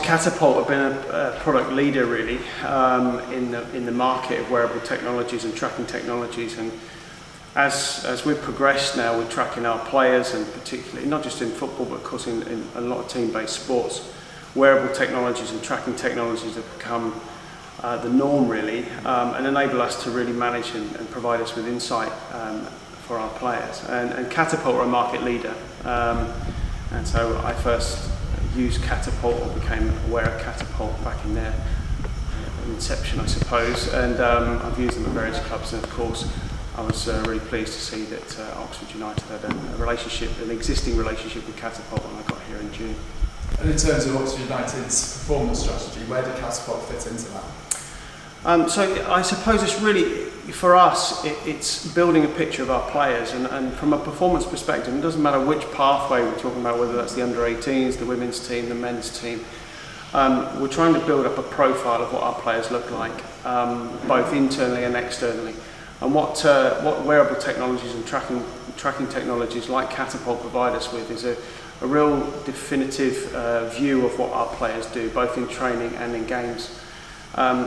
Catapult have been a product leader really in the market of wearable technologies and tracking technologies, and as we've progressed now with tracking our players, and particularly not just in football but of course in a lot of team-based sports, wearable technologies and tracking technologies have become the norm really, and enable us to really manage and provide us with insight for our players. And Catapult are a market leader, and so I first used Catapult, or became aware of Catapult back in their inception, I suppose, and I've used them at various clubs, and of course I was really pleased to see that Oxford United had a relationship, an existing relationship with Catapult when I got here in June. And in terms of Oxford United's performance strategy, where did Catapult fit into that? So I suppose it's really, for us, it's building a picture of our players, and from a performance perspective, it doesn't matter which pathway we're talking about, whether that's the under-18s, the women's team, the men's team. We're trying to build up a profile of what our players look like, both internally and externally. And what wearable technologies and tracking technologies like Catapult provide us with is a real definitive view of what our players do, both in training and in games.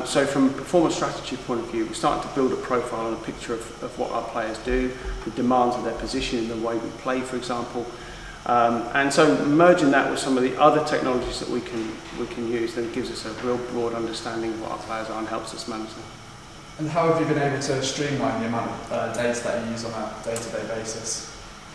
So from a performance strategy point of view, we're starting to build a profile and a picture of what our players do, the demands of their position in the way we play, for example. And so merging that with some of the other technologies that we can use, then it gives us a real broad understanding of what our players are and helps us manage them. And how have you been able to streamline the amount of data that you use on a day-to-day basis?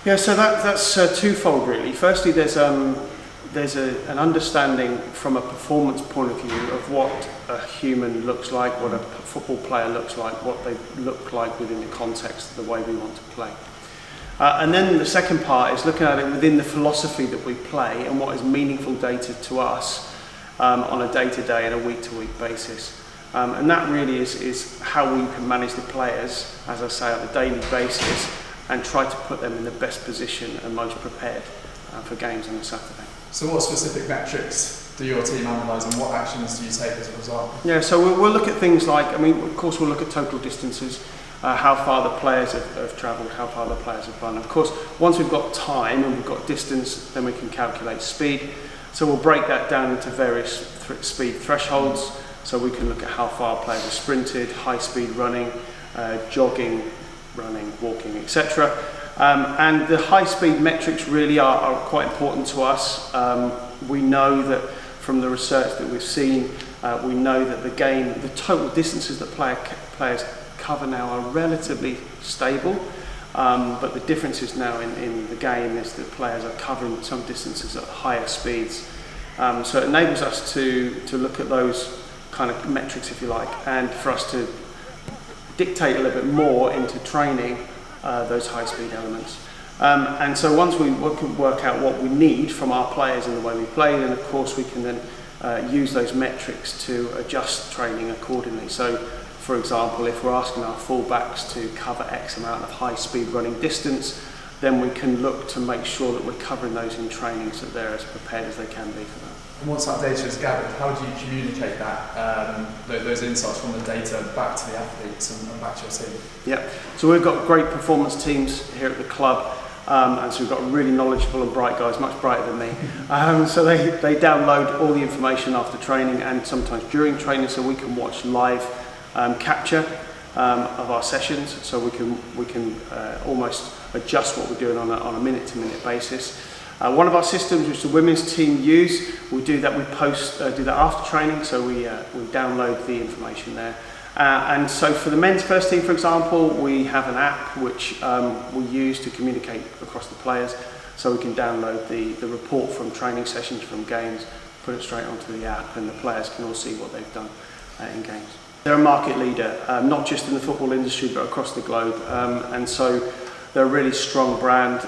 Yeah, so that's twofold really. Firstly, there's an understanding from a performance point of view of what a human looks like, what a football player looks like, what they look like within the context of the way we want to play. And then the second part is looking at it within the philosophy that we play and what is meaningful data to us on a day-to-day and a week-to-week basis. And that really is how we can manage the players, as I say, on a daily basis, and try to put them in the best position and most prepared for games on a Saturday. So what specific metrics do your team analyse, and what actions do you take as a result? Yeah, so we'll look at things like, of course we'll look at total distances, how far the players have travelled, how far the players have run. Of course, once we've got time and we've got distance, then we can calculate speed. So we'll break that down into various speed thresholds, so we can look at how far players have sprinted, high speed running, jogging, running, walking, etc. And the high speed metrics really are quite important to us. We know that from the research that we've seen, we know that the total distances that players cover now are relatively stable, but the differences now in the game is that players are covering some distances at higher speeds. So it enables us to look at those kind of metrics, if you like, and for us to dictate a little bit more into training those high speed elements. And so once we can work out what we need from our players and the way we play, then of course we can then use those metrics to adjust training accordingly. So for example, if we're asking our fullbacks to cover X amount of high speed running distance, then we can look to make sure that we're covering those in training so they're as prepared as they can be for that. And once that data is gathered, how do you communicate that, those insights from the data back to the athletes and back to your team? Yeah, so we've got great performance teams here at the club, and so we've got really knowledgeable and bright guys, much brighter than me. So they download all the information after training and sometimes during training, so we can watch live capture of our sessions, so we can almost adjust what we're doing on a minute-to-minute basis. One of our systems, which the women's team use, we do that. We do that after training, so we download the information there. And so for the men's first team, for example, we have an app which we use to communicate across the players, so we can download the report from training sessions, from games, put it straight onto the app, and the players can all see what they've done in games. They're a market leader, not just in the football industry, but across the globe, and so they're a really strong brand,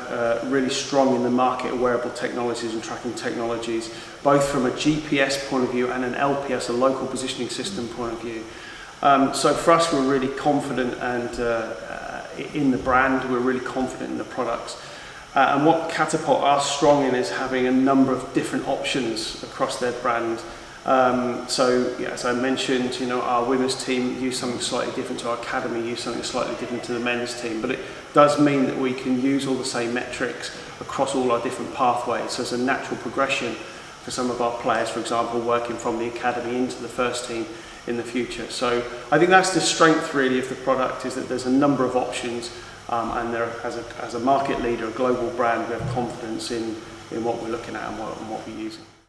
really strong in the market of wearable technologies and tracking technologies, both from a GPS point of view and an LPS, a local positioning system point of view. So for us, we're really confident in the brand, we're really confident in the products. And what Catapult are strong in is having a number of different options across their brand. So yeah, as I mentioned, our women's team use something slightly different to our academy, use something slightly different to the men's team, but it does mean that we can use all the same metrics across all our different pathways. So it's a natural progression for some of our players, for example, working from the academy into the first team in the future. So I think that's the strength really of the product, is that there's a number of options, and there, as a market leader, a global brand, we have confidence in what we're looking at and what we're using.